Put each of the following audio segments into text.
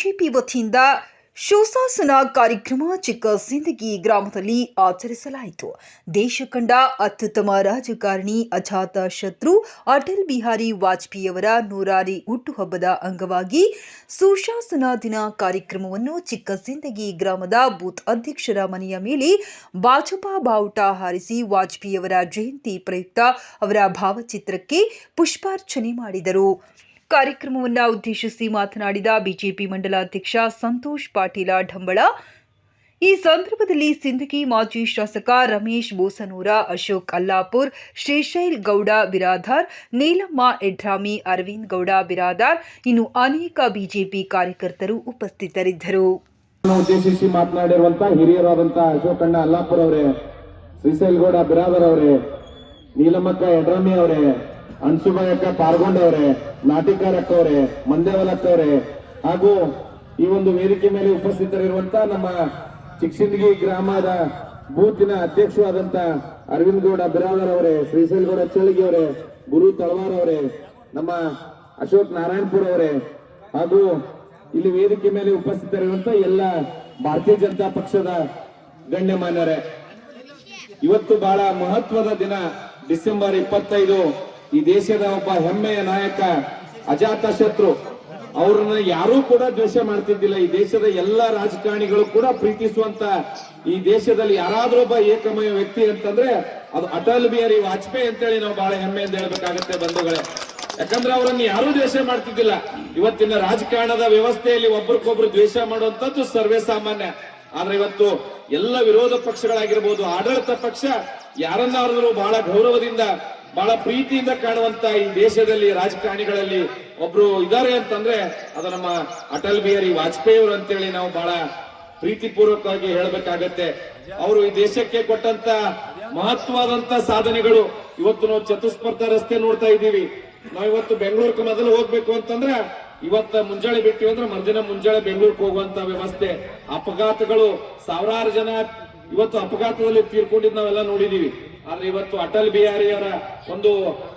BJP ವತಿಯಿಂದ ಸುಶಾಸನ ಕಾರ್ಯಕ್ರಮ ಚಿಕ್ಕಸಿಂದಗಿ ಗ್ರಾಮದಲ್ಲಿ ಆಚರಿಸಲಾಯಿತು. ದೇಶ ಕಂಡ ಅತ್ಯುತ್ತಮ ರಾಜಕಾರಣಿ ಅಜಾತ ಶತ್ರು ಅಟಲ್ ಬಿಹಾರಿ ವಾಜಪೇಯಿಯವರ 100ನೇ ಹುಟ್ಟುಹಬ್ಬದ ಅಂಗವಾಗಿ ಸುಶಾಸನ ದಿನ ಕಾರ್ಯಕ್ರಮವನ್ನು ಚಿಕ್ಕಸಿಂದಗಿ ಗ್ರಾಮದ ಬೂತ್ ಅಧ್ಯಕ್ಷರ ಮನೆಯ ಮೇಲೆ ಭಾಜಪಾ ಬಾವುಟ ಹಾರಿಸಿ ವಾಜಪೇಯಿಯವರ ಜಯಂತಿ ಪ್ರಯುಕ್ತ ಅವರ ಭಾವಚಿತ್ರಕ್ಕೆ ಪುಷ್ಪಾರ್ಚನೆ ಮಾಡಿದರು. ಕಾರ್ಯಕ್ರಮವನ್ನು ಉದ್ದೇಶಿಸಿ ಮಾತನಾಡಿದ ಬಿಜೆಪಿ ಮಂಡಲಾಧ್ಯಕ್ಷ ಸಂತೋಷ್ ಪಾಟೀಲ ಢಂಬಳ, ಈ ಸಂದರ್ಭದಲ್ಲಿ ಸಿಂದಗಿ ಮಾಜಿ ಶಾಸಕ ರಮೇಶ್ ಬೋಸನೂರ, ಅಶೋಕ್ ಅಲ್ಲಾಪುರ್, ಶ್ರೀಶೈಲ್ ಗೌಡ ಬಿರಾದಾರ್, ನೀಲಮ್ಮ ಎಡ್ರಾಮಿ, ಅರವಿಂದ್ ಗೌಡ ಬಿರಾದಾರ್, ಇನ್ನು ಅನೇಕ ಬಿಜೆಪಿ ಕಾರ್ಯಕರ್ತರು ಉಪಸ್ಥಿತರಿದ್ದರು. ಉದ್ದೇಶಿಸಿ ಮಾತನಾಡಿರುವಂತಹ ಹಿರಿಯರಾದಂತಹ ಅಶೋಕ್ ಅಣ್ಣ ಅಲ್ಲಾಪುರ್ ಅವರೇ, ಶ್ರೀಶೈಲ್ ಗೌಡ ಬಿರಾದಾರ್ ಅವರೇ, ನೀಲಮ್ಮಕ್ಕ ಎಡ್ರಾಮಿ ಅವರೇ, ಅನ್ಸುಬಾಯಕ್ಕ ಪಾರ್ಗೊಂಡ್ ಅವರೇ, ನಾಟಿಕಾರಕ್ಕ ಅವರೇ, ಮಂದೇವಲಕ್ಕ ಅವರೇ, ಹಾಗೂ ಈ ಒಂದು ವೇದಿಕೆ ಮೇಲೆ ಉಪಸ್ಥಿತರಿರುವಂತಹ ನಮ್ಮ ಚಿಕ್ಕಸಿಂದಗಿ ಗ್ರಾಮದ ಬೂತಿನ ಅಧ್ಯಕ್ಷರಾದಂತ ಅರವಿಂದ್ ಗೌಡ ಬಿರಾದಾರ್ ಅವರೇ, ಶ್ರೀಶೈಲ್ ಗೌಡ ಚಳಗಿ ಅವರೇ, ಗುರು ತಳವಾರ್ ಅವರೇ, ನಮ್ಮ ಅಶೋಕ್ ನಾರಾಯಣಪುರ ಅವರೇ, ಹಾಗೂ ಇಲ್ಲಿ ವೇದಿಕೆ ಮೇಲೆ ಉಪಸ್ಥಿತರಿರುವಂತಹ ಎಲ್ಲ ಭಾರತೀಯ ಜನತಾ ಪಕ್ಷದ ಗಣ್ಯಮಾನ್ಯರೇ, ಇವತ್ತು ಬಹಳ ಮಹತ್ವದ ದಿನ. ಡಿಸೆಂಬರ್ 25 ಈ ದೇಶದ ಒಬ್ಬ ಹೆಮ್ಮೆಯ ನಾಯಕ ಅಜಾತ ಶತ್ರು, ಅವರನ್ನ ಯಾರೂ ಕೂಡ ದ್ವೇಷ ಮಾಡ್ತಿದ್ದಿಲ್ಲ. ಈ ದೇಶದ ಎಲ್ಲ ರಾಜಕಾರಣಿಗಳು ಕೂಡ ಪ್ರೀತಿಸುವಂತ ಈ ದೇಶದಲ್ಲಿ ಯಾರಾದ್ರೊಬ್ಬ ಏಕಮೇವ ವ್ಯಕ್ತಿ ಅಂತಂದ್ರೆ ಅದು ಅಟಲ್ ಬಿಹಾರಿ ವಾಜಪೇಯಿ ಅಂತೇಳಿ ನಾವು ಬಹಳ ಹೆಮ್ಮೆಯಿಂದ ಹೇಳ್ಬೇಕಾಗತ್ತೆ ಬಂಧುಗಳೇ. ಯಾಕಂದ್ರೆ ಅವರನ್ನು ಯಾರೂ ದ್ವೇಷ ಮಾಡ್ತಿದ್ದಿಲ್ಲ. ಇವತ್ತಿನ ರಾಜಕಾರಣದ ವ್ಯವಸ್ಥೆಯಲ್ಲಿ ಒಬ್ರಿಗೊಬ್ರು ದ್ವೇಷ ಮಾಡುವಂತದ್ದು ಸರ್ವೇ ಸಾಮಾನ್ಯ. ಆದ್ರೆ ಇವತ್ತು ಎಲ್ಲ ವಿರೋಧ ಪಕ್ಷಗಳಾಗಿರ್ಬೋದು, ಆಡಳಿತ ಪಕ್ಷ ಯಾರನ್ನಾದ್ರೂ ಬಹಳ ಗೌರವದಿಂದ ಬಹಳ ಪ್ರೀತಿಯಿಂದ ಕಾಣುವಂತ ಈ ದೇಶದಲ್ಲಿ ರಾಜಕಾರಣಿಗಳಲ್ಲಿ ಒಬ್ರು ಇದ್ದಾರೆ ಅಂತಂದ್ರೆ ಅದು ನಮ್ಮ ಅಟಲ್ ಬಿಹಾರಿ ವಾಜಪೇಯಿ ಅವರು ಅಂತೇಳಿ ನಾವು ಬಹಳ ಪ್ರೀತಿಪೂರ್ವಕವಾಗಿ ಹೇಳ್ಬೇಕಾಗತ್ತೆ. ಅವರು ಈ ದೇಶಕ್ಕೆ ಕೊಟ್ಟಂತ ಮಹತ್ವವಾದಂತ ಸಾಧನೆಗಳು. ಇವತ್ತು ನಾವು ಚತುಷ್ಪಥ ರಸ್ತೆ ನೋಡ್ತಾ ಇದ್ದೀವಿ. ನಾವು ಇವತ್ತು ಬೆಂಗಳೂರಿಗೆ ಮೊದಲು ಹೋಗ್ಬೇಕು ಅಂತಂದ್ರೆ ಇವತ್ತ ಮುಂಜಾನೆ ಬಿಟ್ಟಿವಿ ಅಂದ್ರೆ ಮರುದಿನ ಮುಂಜಾನೆ ಬೆಂಗಳೂರಿಗೆ ಹೋಗುವಂತ ವ್ಯವಸ್ಥೆ. ಅಪಘಾತಗಳು, ಸಾವಿರಾರು ಜನ ಇವತ್ತು ಅಪಘಾತದಲ್ಲಿ ತೀರ್ಕೊಂಡಿದ್ ನಾವೆಲ್ಲ ನೋಡಿದೀವಿ. ಆದ್ರೆ ಇವತ್ತು ಅಟಲ್ ಬಿಹಾರಿ ಅವರ ಒಂದು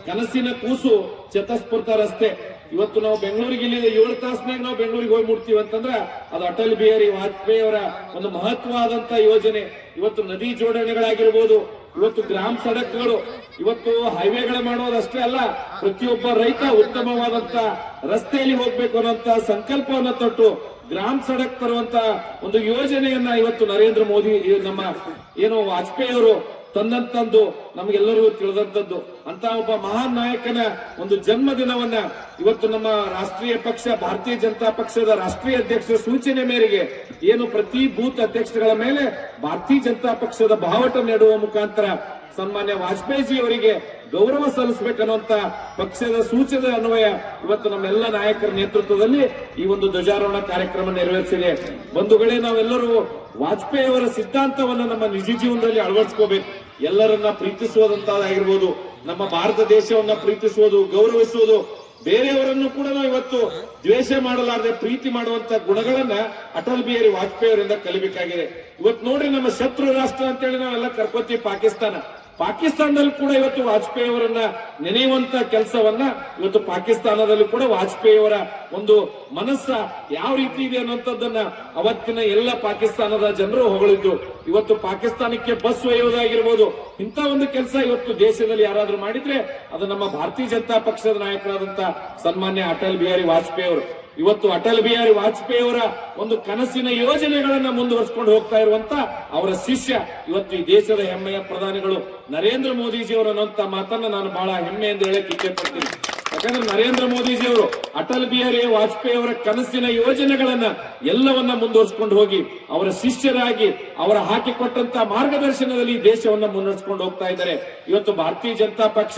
ಕನಸಿನ ಕೂಸು ಚತುಷ್ಪಥ ರಸ್ತೆ. ಇವತ್ತು ನಾವು ಬೆಂಗಳೂರಿಗೆ ಇಲ್ಲಿ 7 ತಾಸಿನಾಗ ನಾವು ಬೆಂಗಳೂರಿಗೆ ಹೋಗಿ ಮುಟ್ತೀವಿ ಅಂತಂದ್ರೆ ಅದು ಅಟಲ್ ಬಿಹಾರಿ ವಾಜಪೇಯಿ ಅವರ ಒಂದು ಮಹತ್ವವಾದಂತ ಯೋಜನೆ. ಇವತ್ತು ನದಿ ಜೋಡಣೆಗಳಾಗಿರ್ಬೋದು, ಇವತ್ತು ಗ್ರಾಮ ಸಡಕ್ಗಳು, ಇವತ್ತು ಹೈವೇಗಳು ಮಾಡೋದಷ್ಟೇ ಅಲ್ಲ, ಪ್ರತಿಯೊಬ್ಬ ರೈತ ಉತ್ತಮವಾದಂತ ರಸ್ತೆಯಲ್ಲಿ ಹೋಗ್ಬೇಕು ಅನ್ನೋಂತ ಸಂಕಲ್ಪವನ್ನ ತೊಟ್ಟು ಗ್ರಾಮ ಸಡಕ್ ತರುವಂತ ಒಂದು ಯೋಜನೆಯನ್ನ ಇವತ್ತು ನರೇಂದ್ರ ಮೋದಿ ನಮ್ಮ ಏನು ವಾಜಪೇಯಿ ಅವರು ತಂದಂತದ್ದು ನಮಗೆಲ್ಲರಿಗೂ ತಿಳಿದಂತದ್ದು. ಅಂತ ಒಬ್ಬ ಮಹಾನ್ ನಾಯಕನ ಒಂದು ಜನ್ಮ ದಿನವನ್ನ ಇವತ್ತು ನಮ್ಮ ರಾಷ್ಟ್ರೀಯ ಪಕ್ಷ ಭಾರತೀಯ ಜನತಾ ಪಕ್ಷದ ರಾಷ್ಟ್ರೀಯ ಅಧ್ಯಕ್ಷರ ಸೂಚನೆ ಮೇರೆಗೆ ಏನು ಪ್ರತಿ ಬೂತ್ ಅಧ್ಯಕ್ಷಗಳ ಮೇಲೆ ಭಾರತೀಯ ಜನತಾ ಪಕ್ಷದ ಬಾವುಟ ನೆಡುವ ಮುಖಾಂತರ ಸನ್ಮಾನ್ಯ ವಾಜಪೇಯಿ ಅವರಿಗೆ ಗೌರವ ಸಲ್ಲಿಸಬೇಕನ್ನುವಂತ ಪಕ್ಷದ ಸೂಚನೆ ಅನ್ವಯ ಇವತ್ತು ನಮ್ಮೆಲ್ಲ ನಾಯಕರ ನೇತೃತ್ವದಲ್ಲಿ ಈ ಒಂದು ಧ್ವಜಾರೋಹಣ ಕಾರ್ಯಕ್ರಮ ನೆರವೇರಿಸಿದೆ. ಬಂಧುಗಳೇ, ನಾವೆಲ್ಲರೂ ವಾಜಪೇಯಿ ಅವರ ಸಿದ್ಧಾಂತವನ್ನ ನಮ್ಮ ನಿಜ ಜೀವನದಲ್ಲಿ ಅಳವಡಿಸ್ಕೋಬೇಕು. ಎಲ್ಲರನ್ನ ಪ್ರೀತಿಸುವುದಂತಾಗಿರ್ಬೋದು, ನಮ್ಮ ಭಾರತ ದೇಶವನ್ನ ಪ್ರೀತಿಸುವುದು, ಗೌರವಿಸುವುದು, ಬೇರೆಯವರನ್ನು ಕೂಡ ನಾವು ಇವತ್ತು ದ್ವೇಷ ಮಾಡಲಾರದೆ ಪ್ರೀತಿ ಮಾಡುವಂತ ಗುಣಗಳನ್ನ ಅಟಲ್ ಬಿಹಾರಿ ವಾಜಪೇಯಿ ಅವರಿಂದ ಕಲಿಬೇಕಾಗಿದೆ. ಇವತ್ತು ನೋಡ್ರಿ, ನಮ್ಮ ಶತ್ರು ರಾಷ್ಟ್ರ ಅಂತೇಳಿ ನಾವೆಲ್ಲ ಕರ್ಕೋತೀವಿ ಪಾಕಿಸ್ತಾನದಲ್ಲಿ ಕೂಡ ಇವತ್ತು ವಾಜಪೇಯಿ ಅವರನ್ನ ನೆನೆಯುವಂತ ಕೆಲಸವನ್ನ ಇವತ್ತು ಪಾಕಿಸ್ತಾನದಲ್ಲಿ ಕೂಡ ವಾಜಪೇಯಿ ಅವರ ಒಂದು ಮನಸ್ಸ ಯಾವ ರೀತಿ ಇದೆ ಅನ್ನೋಂಥದ್ದನ್ನ ಅವತ್ತಿನ ಎಲ್ಲ ಪಾಕಿಸ್ತಾನದ ಜನರು ಹೊಗಳಿದ್ರು. ಇವತ್ತು ಪಾಕಿಸ್ತಾನಕ್ಕೆ ಬಸ್ ಒಯ್ಯೋದಾಗಿರ್ಬೋದು, ಇಂಥ ಒಂದು ಕೆಲಸ ಇವತ್ತು ದೇಶದಲ್ಲಿ ಯಾರಾದ್ರೂ ಮಾಡಿದ್ರೆ ಅದು ನಮ್ಮ ಭಾರತೀಯ ಜನತಾ ಪಕ್ಷದ ನಾಯಕರಾದಂತ ಸನ್ಮಾನ್ಯ ಅಟಲ್ ಬಿಹಾರಿ ವಾಜಪೇಯಿ ಅವರು. ಇವತ್ತು ಅಟಲ್ ಬಿಹಾರಿ ವಾಜಪೇಯಿ ಅವರ ಒಂದು ಕನಸಿನ ಯೋಜನೆಗಳನ್ನ ಮುಂದುವರಿಸಿಕೊಂಡು ಹೋಗ್ತಾ ಇರುವಂತ ಅವರ ಶಿಷ್ಯ ಇವತ್ತು ಈ ದೇಶದ ಹೆಮ್ಮೆಯ ಪ್ರಧಾನಿಗಳು ನರೇಂದ್ರ ಮೋದಿಜಿ ಅವರು ಅನ್ನುವಂತ ಮಾತನ್ನ ನಾನು ಬಹಳ ಹೆಮ್ಮೆಯಿಂದ ಹೇಳಕ್ ಇಚ್ಛೆ ಪಡ್ತೀನಿ. ಯಾಕಂದ್ರೆ ನರೇಂದ್ರ ಮೋದಿಜಿ ಅವರು ಅಟಲ್ ಬಿಹಾರಿ ವಾಜಪೇಯಿ ಅವರ ಕನಸಿನ ಯೋಜನೆಗಳನ್ನ ಎಲ್ಲವನ್ನ ಮುಂದುವರಿಸಿಕೊಂಡು ಹೋಗಿ ಅವರ ಶಿಷ್ಯರಾಗಿ ಅವರ ಹಾಕಿಕೊಟ್ಟಂತ ಮಾರ್ಗದರ್ಶನದಲ್ಲಿ ದೇಶವನ್ನ ಮುನ್ನಡೆಸಿಕೊಂಡು ಹೋಗ್ತಾ ಇದ್ದಾರೆ. ಇವತ್ತು ಭಾರತೀಯ ಜನತಾ ಪಕ್ಷ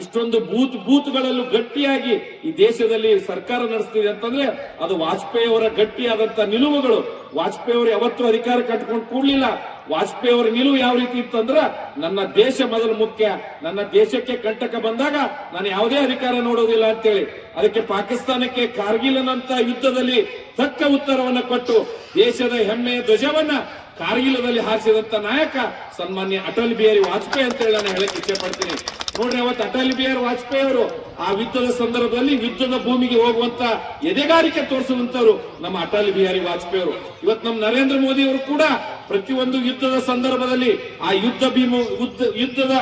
ಇಷ್ಟೊಂದು ಬೂತ್ಗಳಲ್ಲೂ ಗಟ್ಟಿಯಾಗಿ ಈ ದೇಶದಲ್ಲಿ ಸರ್ಕಾರ ನಡೆಸ್ತಿದೆ ಅಂತಂದ್ರೆ ಅದು ವಾಜಪೇಯಿ ಅವರ ಗಟ್ಟಿಯಾದಂತ ನಿಲುವುಗಳು. ವಾಜಪೇಯಿ ಅವರು ಯಾವತ್ತೂ ಅಧಿಕಾರ ಕಟ್ಕೊಂಡು ಕೂಡ್ಲಿಲ್ಲ. ವಾಜಪೇಯಿ ಅವರ ನಿಲುವು ಯಾವ ರೀತಿ ಇತ್ತು ಅಂದ್ರೆ, ನನ್ನ ದೇಶ ಮೊದಲು ಮುಖ್ಯ, ನನ್ನ ದೇಶಕ್ಕೆ ಕಂಟಕ ಬಂದಾಗ ನಾನು ಯಾವುದೇ ಅಧಿಕಾರ ನೋಡುವುದಿಲ್ಲ ಅಂತೇಳಿ ಅದಕ್ಕೆ ಪಾಕಿಸ್ತಾನಕ್ಕೆ ಕಾರ್ಗಿಲ್ ಅನ್ನಂತ ಯುದ್ಧದಲ್ಲಿ ತಕ್ಕ ಉತ್ತರವನ್ನ ಕೊಟ್ಟು ದೇಶದ ಹೆಮ್ಮೆಯ ಧ್ವಜವನ್ನ ಕಾರ್ಗಿಲದಲ್ಲಿ ಹಾರಿಸಿದಂತ ನಾಯಕ ಸನ್ಮಾನ್ಯ ಅಟಲ್ ಬಿಹಾರಿ ವಾಜಪೇಯಿ ಅಂತ ಹೇಳಿ ನಾನು ಹೇಳಕ್ ಇಚ್ಛೆ ಪಡ್ತೀನಿ. ನೋಡ್ರಿ, ಅವತ್ತು ಅಟಲ್ ಬಿಹಾರಿ ವಾಜಪೇಯಿ ಅವರು ಆ ಯುದ್ಧದ ಸಂದರ್ಭದಲ್ಲಿ ಯುದ್ಧದ ಭೂಮಿಗೆ ಹೋಗುವಂತ ಎದೆಗಾರಿಕೆ ತೋರಿಸುವಂತವ್ರು ನಮ್ಮ ಅಟಲ್ ಬಿಹಾರಿ ವಾಜಪೇಯಿ ಅವರು. ಇವತ್ತು ನಮ್ಮ ನರೇಂದ್ರ ಮೋದಿ ಅವರು ಕೂಡ ಪ್ರತಿಯೊಂದು ಯುದ್ಧದ ಸಂದರ್ಭದಲ್ಲಿ ಆ ಯುದ್ಧದ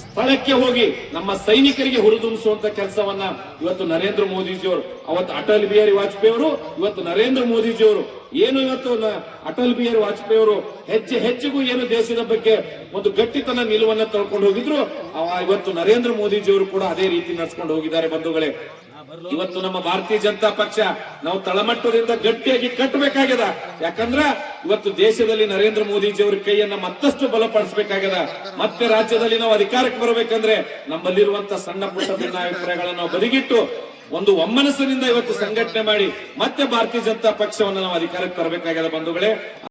ಸ್ಥಳಕ್ಕೆ ಹೋಗಿ ನಮ್ಮ ಸೈನಿಕರಿಗೆ ಹುರಿದುಂಬಿಸುವಂತ ಕೆಲಸವನ್ನ ಇವತ್ತು ನರೇಂದ್ರ ಮೋದಿಜಿಯವರು, ಅವತ್ತು ಅಟಲ್ ಬಿಹಾರಿ ವಾಜಪೇಯಿ ಅವರು, ಇವತ್ತು ನರೇಂದ್ರ ಮೋದಿಜಿಯವರು ಏನು ಇವತ್ತು ಅಟಲ್ ಬಿಹಾರಿ ವಾಜಪೇಯಿ ಅವರು ಹೆಜ್ಜೆಗೂ ಏನು ದೇಶದ ಬಗ್ಗೆ ಒಂದು ಗಟ್ಟಿತನ ನಿಲುವನ್ನ ತಳ್ಕೊಂಡು ಹೋಗಿದ್ರು, ಇವತ್ತು ನರೇಂದ್ರ ಮೋದಿಜಿಯವರು ಕೂಡ ಅದೇ ರೀತಿ ನಡ್ಸ್ಕೊಂಡು ಹೋಗಿದ್ದಾರೆ ಬಂಧುಗಳೇ. ಇವತ್ತು ನಮ್ಮ ಭಾರತೀಯ ಜನತಾ ಪಕ್ಷ ನಾವು ತಳಮಟ್ಟದಿಂದ ಗಟ್ಟಿಯಾಗಿ ಕಟ್ಟಬೇಕಾಗ್ಯದ. ಯಾಕಂದ್ರ ಇವತ್ತು ದೇಶದಲ್ಲಿ ನರೇಂದ್ರ ಮೋದಿಜಿಯವರ ಕೈಯನ್ನ ಮತ್ತಷ್ಟು ಬಲಪಡಿಸಬೇಕಾಗ್ಯದ. ಮತ್ತೆ ರಾಜ್ಯದಲ್ಲಿ ನಾವು ಅಧಿಕಾರಕ್ಕೆ ಬರಬೇಕಂದ್ರೆ ನಮ್ಮಲ್ಲಿರುವಂತ ಸಣ್ಣ ಪುಟ್ಟ ಭಿನ್ನಾಭಿಪ್ರಾಯಗಳನ್ನು ನಾವು ಬದಿಗಿಟ್ಟು ಒಂದು ಒಮ್ಮನಸ್ಸಿನಿಂದ ಇವತ್ತು ಸಂಘಟನೆ ಮಾಡಿ ಮತ್ತೆ ಭಾರತೀಯ ಜನತಾ ಪಕ್ಷವನ್ನು ನಾವು ಅಧಿಕಾರಕ್ಕೆ ತರಬೇಕಾಗ್ಯದ ಬಂಧುಗಳೇ.